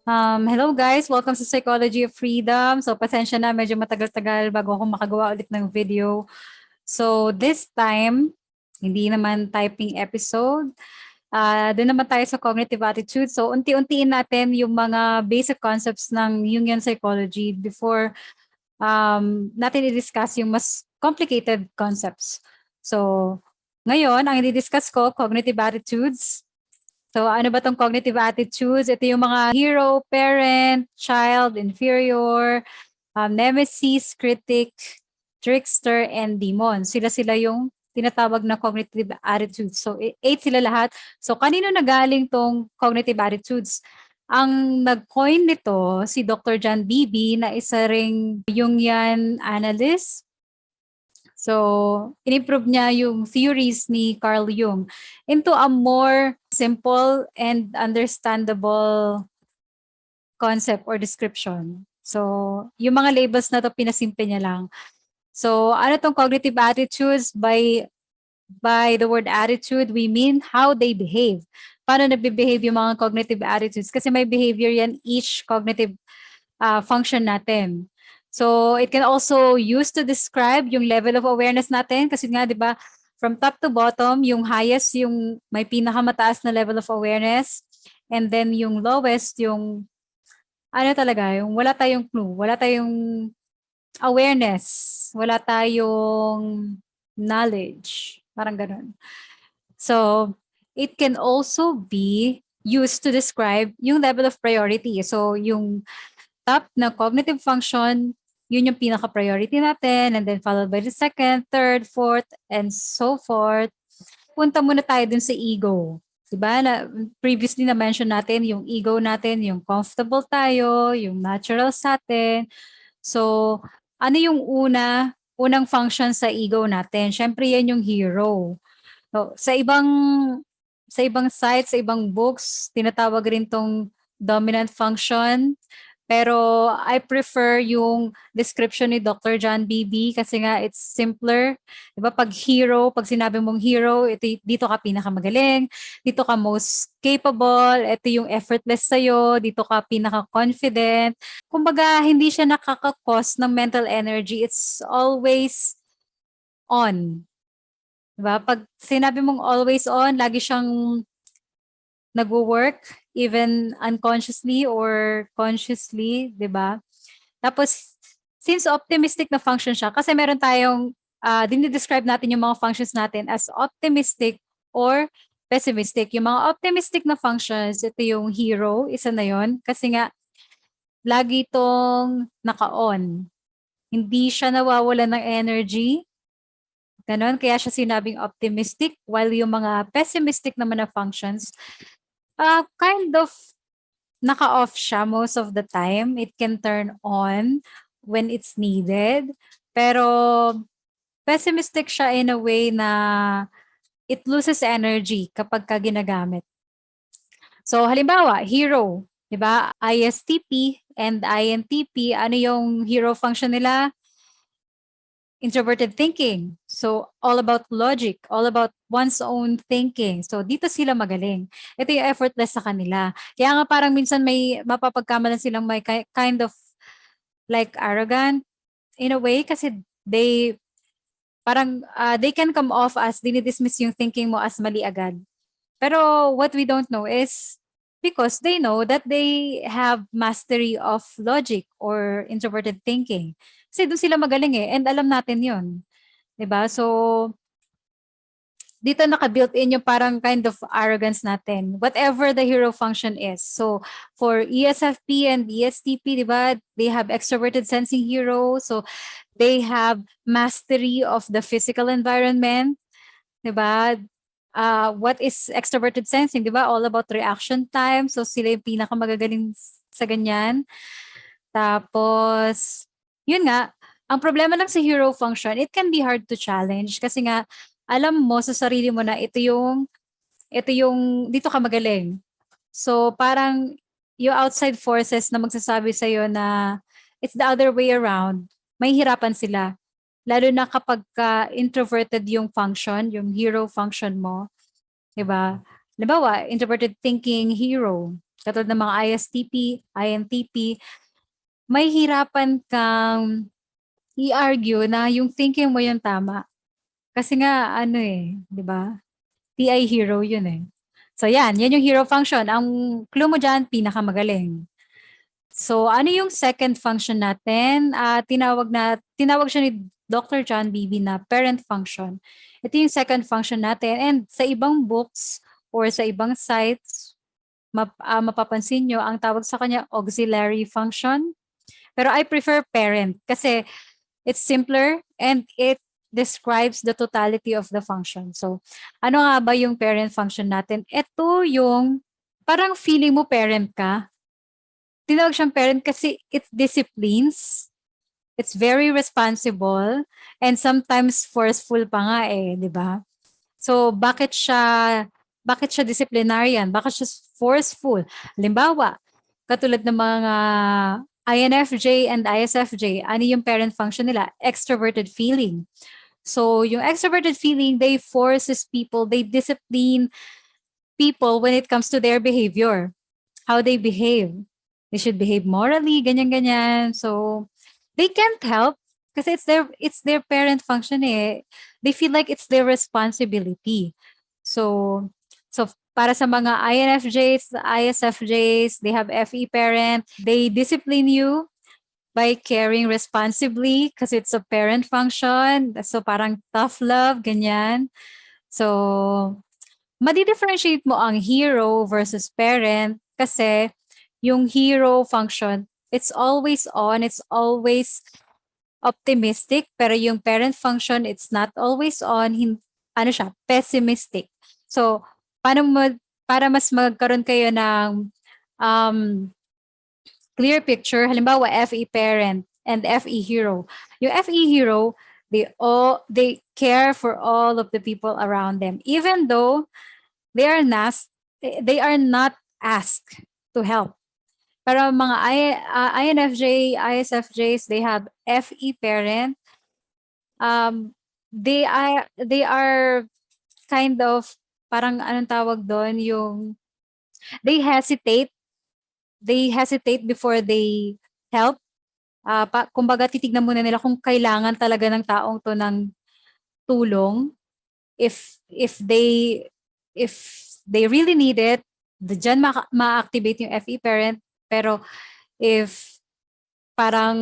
Hello guys, welcome sa Psychology of Freedom. So pasensya na, medyo matagal-tagal bago ako makagawa ulit ng video. So this time, hindi naman typing episode. Doon naman tayo sa cognitive attitude. So unti-untiin natin yung mga basic concepts ng Jungian psychology before natin i-discuss yung mas complicated concepts. So ngayon, ang i-discuss ko, cognitive attitudes. So ano ba tong cognitive attitudes? Ito yung mga hero, parent, child, inferior, nemesis, critic, trickster, and demon. Sila-sila yung tinatawag na cognitive attitudes. So 8 sila lahat. So kanino nagaling tong cognitive attitudes? Ang nag-coin nito si Dr. John Beebe na isa ring Jungian analyst. So, in-improve niya yung theories ni Carl Jung into a more simple and understandable concept or description. So, yung mga labels na to pinasimple niya lang. So, ano tong cognitive attitudes? By the word attitude, we mean how they behave. Paano nagbe-behave yung mga cognitive attitudes? Kasi may behavior yan each cognitive function natin. So it can also use to describe yung level of awareness natin kasi nga 'di ba from top to bottom yung highest yung may pinakamataas na level of awareness and then yung lowest yung ano talaga yung wala tayong clue, wala tayong awareness, wala tayong knowledge, parang ganoon. So it can also be used to describe yung level of priority. So yung top na cognitive function, yun yung pinaka-priority natin, and then followed by the second, third, fourth, and so forth. Punta muna tayo dun sa ego. Diba? Na, previously na-mention natin yung ego natin, yung comfortable tayo, yung natural sa atin. So, ano yung unang function sa ego natin? Siyempre, yan yung hero. So, sa ibang sites, sa ibang books, tinatawag rin tong dominant function. Pero I prefer yung description ni Dr. John Beebe kasi nga it's simpler. 'Di ba? Pag hero, pag sinabi mong hero, dito ka pinakamagaling, dito ka most capable, ito yung effortless sa'yo, dito ka pinaka-confident. Kumbaga, hindi siya nakaka-cause ng mental energy. It's always on. 'Di ba? Pag sinabi mong always on, lagi siyang nagwo-work even unconsciously or consciously, 'di ba? Tapos since optimistic na function siya kasi meron tayong dinidescribe natin yung mga functions natin as optimistic or pessimistic. Yung mga optimistic na functions, ito yung hero, isa na yon kasi nga lagi itong naka-on. Hindi siya nawawalan ng energy. Ganon, kaya siya sinabing optimistic while yung mga pessimistic naman na functions, kind of naka-off siya most of the time. It can turn on when it's needed. Pero pessimistic siya in a way na it loses energy kapag ka ginagamit. So halimbawa, hero, 'di ba? ISTP and INTP, ano yung hero function nila? Introverted thinking. So, all about logic, all about one's own thinking. So, dito sila magaling. Ito yung effortless sa kanila. Kaya nga parang minsan may mapapagkamalan silang may kind of like arrogant in a way kasi they can come off as dinidismiss yung thinking mo as mali agad. Pero what we don't know is because they know that they have mastery of logic or introverted thinking. Kasi doon sila magaling eh. And alam natin yun. 'Di ba? So, dito naka-built in yung parang kind of arrogance natin. Whatever the hero function is. So, for ESFP and ESTP, 'di ba? They have extroverted sensing hero. So, they have mastery of the physical environment. 'Di ba? What is extroverted sensing? 'Di ba? All about reaction time. So, sila yung pinakamagagaling sa ganyan. Tapos, yun nga, ang problema lang sa hero function, it can be hard to challenge kasi nga, alam mo sa sarili mo na ito yung, dito ka magaling. So, parang yung outside forces na magsasabi sa'yo na it's the other way around, may hirapan sila. Lalo na kapag introverted yung function, yung hero function mo, 'di ba? Halimbawa, introverted thinking hero. katulad ng mga ISTP, INTP, may hirapan kang i-argue na yung thinking mo yung tama. Kasi nga, ano eh, di ba? TI hero yun eh. So yan yung hero function. Ang clue mo dyan, pinakamagaling. So ano yung second function natin? Tinawag siya ni Dr. John Beebe na parent function. Ito yung second function natin. And sa ibang books or sa ibang sites, mapapansin nyo, ang tawag sa kanya auxiliary function. Pero I prefer parent kasi it's simpler and it describes the totality of the function. So, ano nga ba yung parent function natin? Ito yung parang feeling mo parent ka. Tinawag siyang parent kasi it disciplines. It's very responsible and sometimes forceful pa nga eh, di ba? So, bakit siya disciplinarian? Bakit siya forceful? Halimbawa, katulad ng mga INFJ and ISFJ, ano yung parent function nila? Extroverted feeling. So, yung extroverted feeling, they forces people, they discipline people when it comes to their behavior, how they behave. They should behave morally, ganyan-ganyan. So, they can't help kasi it's their parent function eh. They feel like it's their responsibility. So para sa mga INFJs, ISFJs, they have FE parent, they discipline you by caring responsibly kasi it's a parent function. So parang tough love, ganyan. So madi-differentiate mo ang hero versus parent kasi yung hero function, it's always on, it's always optimistic, pero yung parent function, it's not always on, ano siya, pessimistic. So, para mas magkaroon kayo ng um, clear picture, halimbawa FE parent and FE hero. Yung FE hero, they care for all of the people around them, even though they are not asked to help. Pero mga INFJ, ISFJs, they have FE parent. They are kind of parang anong tawag doon, yung they hesitate before they help. Kumbaga titignan muna nila kung kailangan talaga ng taong to ng tulong. If they really need it, diyan ma-activate yung FE parent. Pero if parang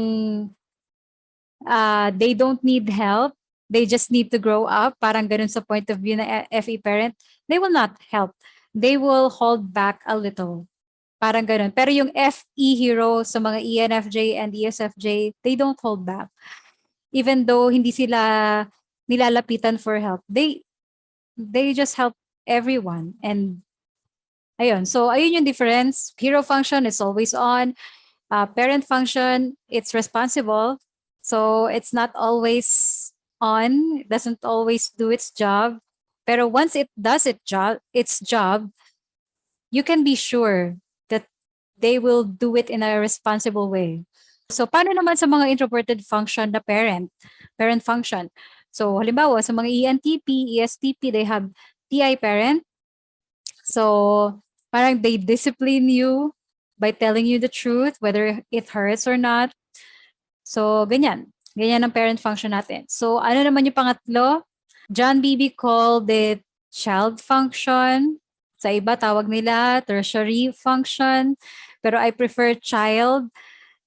they don't need help, they just need to grow up, parang ganun sa point of view na FE parent, they will not help. They will hold back a little. Parang ganun. Pero yung FE hero sa mga ENFJ and ESFJ, they don't hold back. Even though hindi sila nilalapitan for help, they just help everyone. And ayun. So ayun yung difference. Hero function is always on. Parent function, it's responsible. So it's not always on, it doesn't always do its job. Pero once it does its job, you can be sure that they will do it in a responsible way. So paano naman sa mga introverted function na parent function? So halimbawa sa mga ENTP, ESTP, they have TI parent. So parang they discipline you by telling you the truth, whether it hurts or not. So ganyan. Ganyan ang parent function natin. So ano naman yung pangatlo? John Beebe called it child function. Sa iba, tawag nila tertiary function. Pero I prefer child.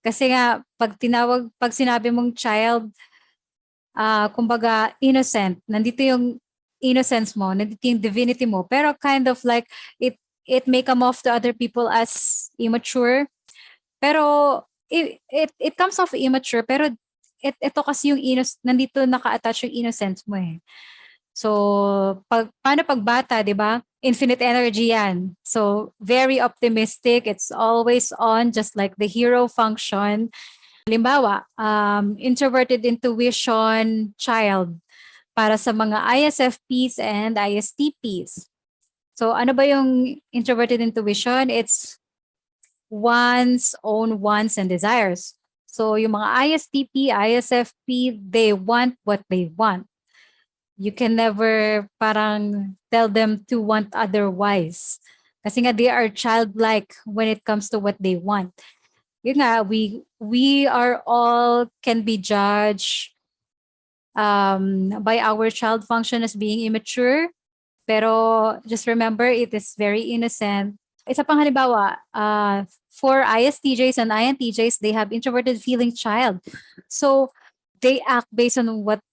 Kasi nga, pag sinabi mong child, kumbaga, innocent. Nandito yung innocence mo, nandito yung divinity mo. Pero kind of like, it may come off to other people as immature. Pero, it comes off immature. Pero, ito kasi yung nandito naka-attach yung innocence mo eh. So, paano pag bata, di ba? Infinite energy yan. So, very optimistic. It's always on, just like the hero function. Halimbawa, introverted intuition child para sa mga ISFPs and ISTPs. So, ano ba yung introverted intuition? It's one's own wants and desires. So, yung mga ISTP, ISFP, they want what they want. You can never parang tell them to want otherwise. Kasi nga they are childlike when it comes to what they want. Yun nga, we are all can be judged by our child function as being immature. Pero just remember, it is very innocent. Isa pang halimbawa, for ISTJs and INTJs, they have introverted feeling child. So they act based on what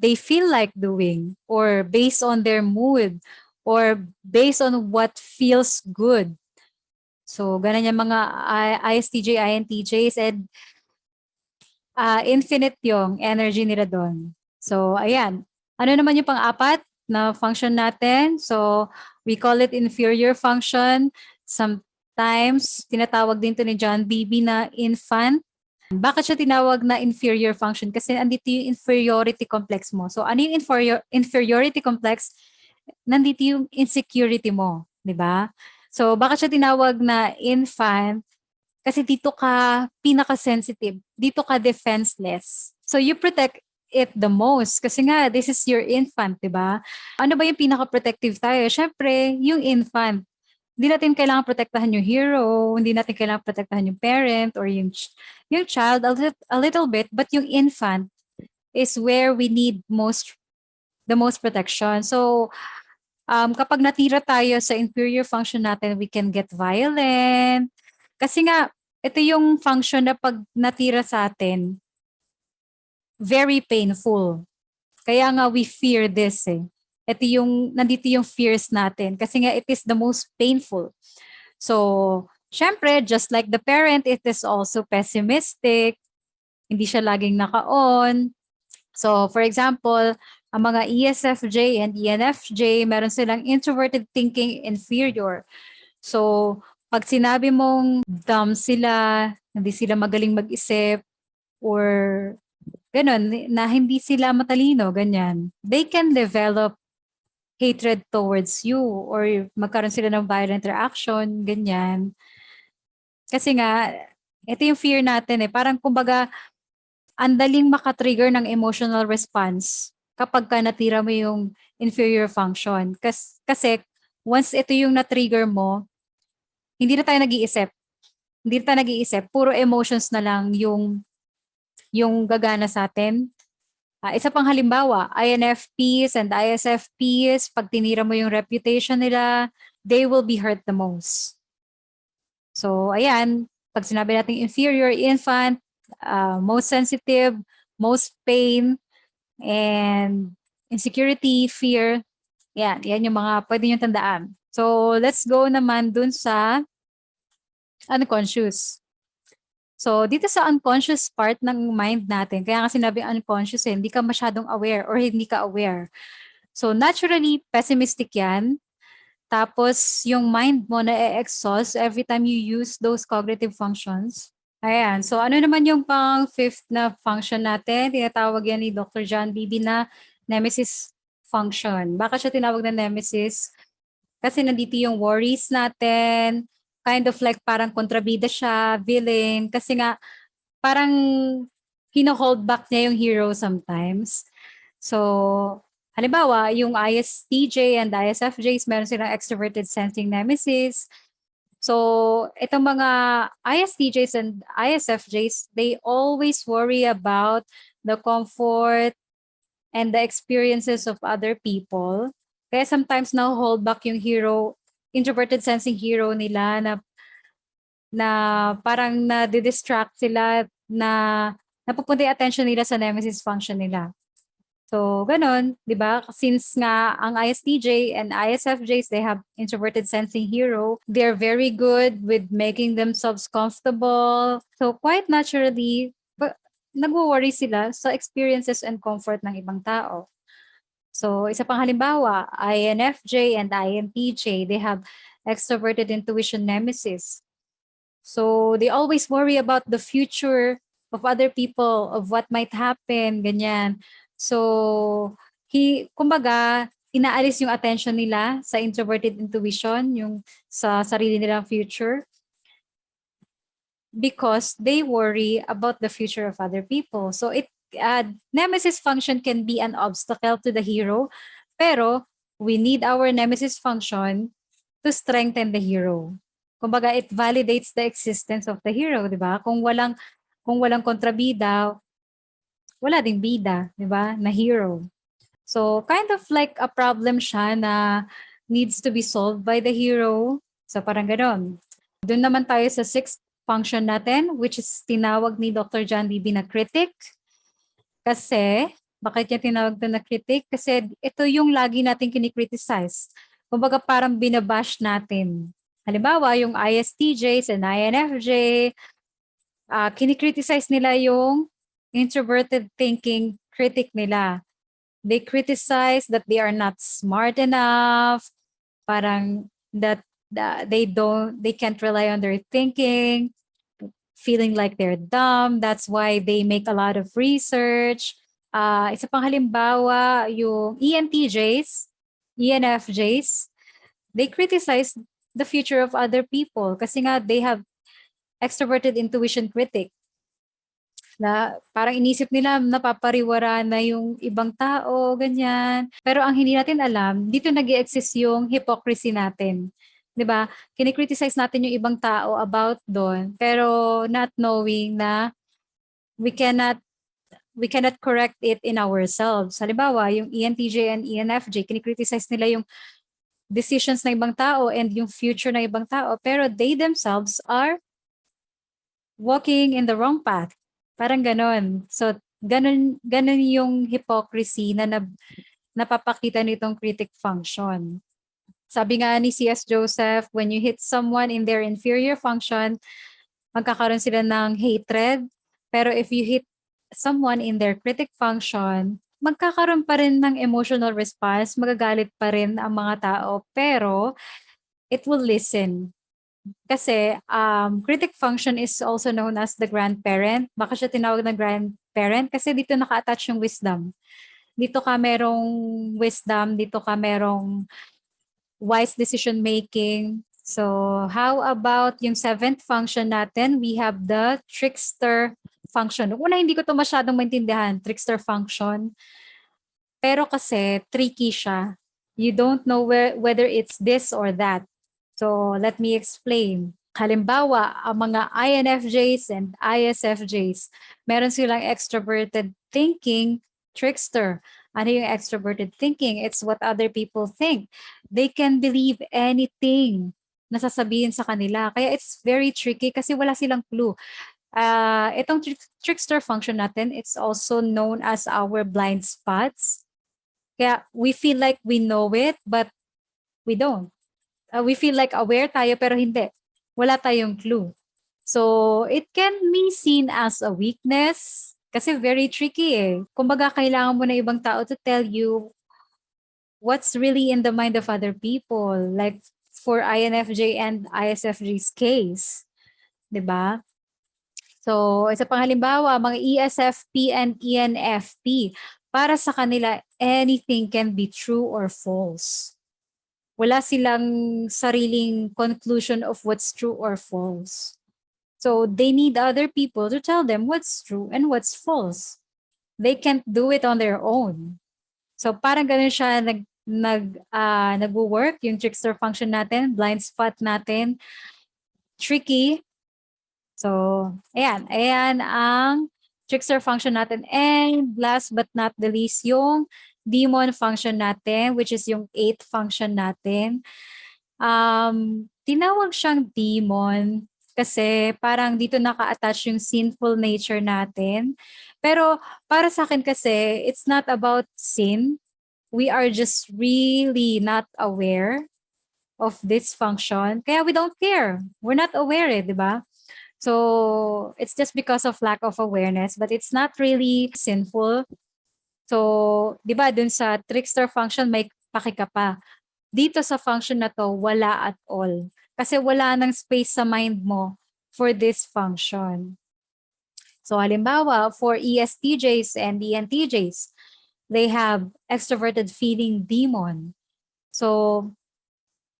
they feel like doing, or based on their mood, or based on what feels good. So ganun yung mga ISTJ, INTJs, and infinite yung energy nila doon. So ayan. Ano naman yung pang-apat na function natin? So we call it inferior function. Sometimes tinatawag din to ni John Beebe na infant. Bakit siya tinawag na inferior function? Kasi andito yung inferiority complex mo. So ano yung inferiority complex? Nandito yung insecurity mo, 'di ba? So bakit siya tinawag na infant? Kasi dito ka pinaka-sensitive, dito ka defenseless. So you protect it the most kasi nga this is your infant, 'di ba? Ano ba yung pinaka-protective tayo? Syempre, yung infant. Hindi natin kailangan protektahan yung hero, hindi natin kailangan protektahan yung parent or yung child a little bit, but yung infant is where we need the most protection. So kapag natira tayo sa inferior function natin, we can get violent. Kasi nga, ito yung function na pag natira sa atin, very painful. Kaya nga we fear this eh. Nandito yung fears natin. Kasi nga it is the most painful. So, syempre, just like the parent, it is also pessimistic. Hindi siya laging naka-on. So, for example, ang mga ESFJ and ENFJ, meron silang introverted thinking inferior. So, pag sinabi mong dumb sila, hindi sila magaling mag-isip, or ganun, na hindi sila matalino, ganyan, they can develop hatred towards you or magkaroon sila ng violent reaction, ganyan. Kasi nga, ito yung fear natin eh. Parang kumbaga, ang daling makatrigger ng emotional response kapag ka natira mo yung inferior function. Kasi once ito yung na-trigger mo, hindi na tayo nag-iisip. Hindi na tayo nag-iisip. Puro emotions na lang yung gagana sa atin. Isa pang halimbawa, INFPs and ISFPs, pag tinira mo yung reputation nila, they will be hurt the most. So, ayan, pag sinabi natin inferior, infant, most sensitive, most pain, and insecurity, fear, yan yung mga pwede nyo tandaan. So, let's go naman dun sa unconscious. So, dito sa unconscious part ng mind natin, kaya nga sinabi unconscious hindi ka masyadong aware or hindi ka aware. So, naturally, pessimistic yan. Tapos, yung mind mo na-exhaust every time you use those cognitive functions. Ayan. So, ano naman yung pang-fifth na function natin? Tinatawag yan ni Dr. John Beebe na nemesis function. Bakit siya tinawag na nemesis? Kasi nandito yung worries natin, kind of like parang kontrabida siya, villain. Kasi nga, parang hino-hold back niya yung hero sometimes. So, halimbawa, yung ISTJ and ISFJs, meron silang extroverted sensing nemesis. So, itong mga ISTJs and ISFJs, they always worry about the comfort and the experiences of other people. Kaya sometimes na-hold back yung hero, introverted sensing hero nila na parang na-distract sila na napupunta yung attention nila sa nemesis function nila. So, ganun, di ba? Since nga ang ISTJ and ISFJs, they have introverted sensing hero, they're very good with making themselves comfortable. So, quite naturally, nag-worry sila sa experiences and comfort ng ibang tao. So, isa pang halimbawa, INFJ and INTJ, they have extroverted intuition nemesis. So, they always worry about the future of other people, of what might happen, ganyan. So, kumbaga, inaalis yung attention nila sa introverted intuition, yung sa sarili nilang future, because they worry about the future of other people. So, nemesis function can be an obstacle to the hero, pero we need our nemesis function to strengthen the hero. Kumbaga, it validates the existence of the hero, di ba? Kung walang kontrabida, wala ding bida, di ba? Na hero. So, kind of like a problem siya na needs to be solved by the hero. So, parang gano'n. Doon naman tayo sa sixth function natin, which is tinawag ni Dr. John Dewey na critic. Kasi, bakit niya tinawag doon na critic? Kasi ito yung lagi natin kinikriticize. Kumbaga parang binabash natin. Halimbawa, yung ISTJs and INFJ, kinikriticize nila yung introverted thinking critic nila. They criticize that they are not smart enough, parang they can't rely on their thinking, feeling like they're dumb. That's why they make a lot of research. Isa pang halimbawa, yung ENTJs, ENFJs, they criticize the future of other people kasi nga they have extroverted intuition critic na parang inisip nila napapariwara na yung ibang tao, ganyan. Pero ang hindi natin alam, dito nag-i-exist yung hypocrisy natin. 'Di ba? Kini-criticize natin yung ibang tao about doon, pero not knowing na we cannot we cannot correct it in ourselves. Halimbawa, yung ENTJ and ENFJ, kini-criticize nila yung decisions ng ibang tao and yung future ng ibang tao, pero they themselves are walking in the wrong path. Parang ganon. So, ganon yung hypocrisy na napapakita nitong critic function. Sabi nga ni C.S. Joseph, when you hit someone in their inferior function, magkakaroon sila ng hatred. Pero if you hit someone in their critic function, magkakaroon pa rin ng emotional response, magagalit pa rin ang mga tao, pero it will listen. Kasi critic function is also known as the grandparent. Baka siya tinawag na grandparent kasi dito naka-attach yung wisdom. Dito ka merong wisdom, dito ka merong wise decision making. So how about yung seventh function natin? We have the trickster function. Una, hindi ko to masyadong maintindihan, trickster function. Pero kasi tricky siya. You don't know whether it's this or that. So let me explain. Halimbawa, ang mga INFJs and ISFJs, meron silang extroverted thinking, trickster. Ano yung extroverted thinking? It's what other people think. They can believe anything na sasabihin sa kanila. Kaya it's very tricky kasi wala silang clue. Itong trickster function natin, it's also known as our blind spots. Kaya we feel like we know it, but we don't. We feel like aware tayo pero hindi. Wala tayong clue. So, it can be seen as a weakness kasi very tricky eh. Kumbaga, kailangan mo na ibang tao to tell you what's really in the mind of other people. Like for INFJ and ISFJ's case. 'Di ba? So, isa pang halimbawa, mga ESFP and ENFP. Para sa kanila, anything can be true or false. Wala silang sariling conclusion of what's true or false. So they need other people to tell them what's true and what's false. They can't do it on their own. So parang ganun siya nag-work yung trickster function natin, blind spot natin, tricky. So ayan ang trickster function natin. And last but not the least, yung demon function natin, which is yung eighth function natin. Tinawag siyang demon kasi parang dito naka-attach yung sinful nature natin. Pero para sa akin kasi, it's not about sin. We are just really not aware of this function. Kaya we don't care. We're not aware di ba? So, it's just because of lack of awareness, but it's not really sinful. So, di ba, dun sa trickster function, may pakika pa. Dito sa function na to, wala at all. Kasi wala nang space sa mind mo for this function. So, halimbawa, for ESTJs and ENTJs, they have extroverted feeling demon. So,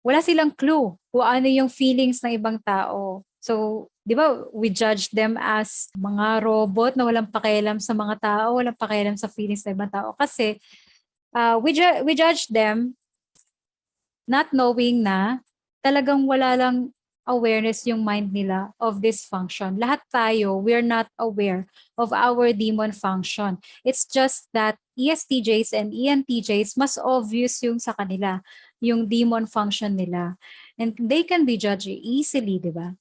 wala silang clue kung ano yung feelings ng ibang tao. So, di ba, we judge them as mga robot na walang pakialam sa mga tao, walang pakialam sa feelings ng ibang tao. Kasi, we judge them not knowing na talagang wala lang awareness yung mind nila of this function. Lahat tayo, we're not aware of our demon function. It's just that ESTJs and ENTJs, mas obvious yung sa kanila, yung demon function nila. And they can be judged easily, di ba?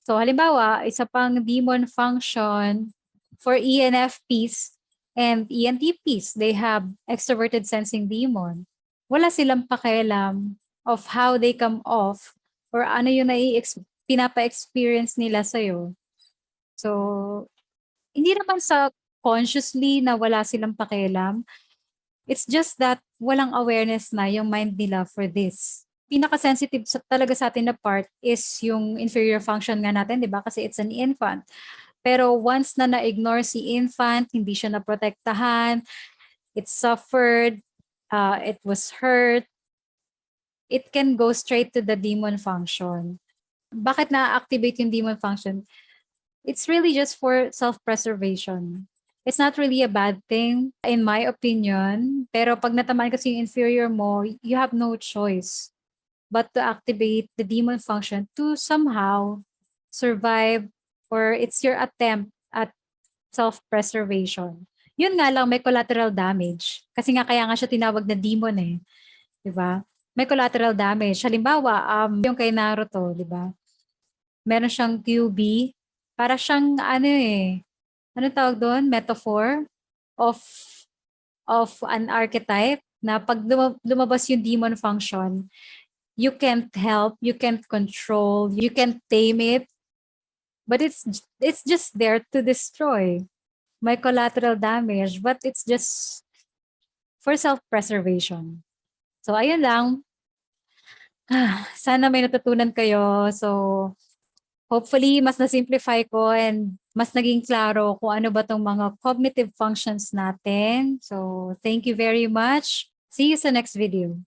So halimbawa, isa pang demon function for ENFPs and ENTPs, they have extroverted sensing demon. Wala silang pakialam of how they come off or ano yung pinapa-experience nila sa'yo. So, hindi naman sa consciously na wala silang pakialam. It's just that walang awareness na yung mind nila for this. Pinaka-sensitive talaga sa atin na part is yung inferior function nga natin, di ba? Kasi it's an infant. Pero once na na-ignore si infant, hindi siya naprotektahan, it suffered, it was hurt, it can go straight to the demon function. Bakit na-activate yung demon function? It's really just for self-preservation. It's not really a bad thing, in my opinion. Pero pag natamaan kasi yung inferior mo, you have no choice but to activate the demon function to somehow survive, or it's your attempt at self-preservation. Yun nga lang, may collateral damage. Kasi nga kaya nga siya tinawag na demon eh. Diba? May collateral damage. Halimbawa, yung kay Naruto, diba? Meron siyang QB. Para siyang ano eh, ano tawag doon? Metaphor of an archetype na pag lumabas yung demon function, you can't help, you can't control, you can't tame it, but it's just there to destroy. May collateral damage, but it's just for self-preservation. So ayun lang. Sana may natutunan kayo. So hopefully mas na-simplify ko and mas naging klaro kung ano ba tong mga cognitive functions natin. So thank you very much. See you sa next video.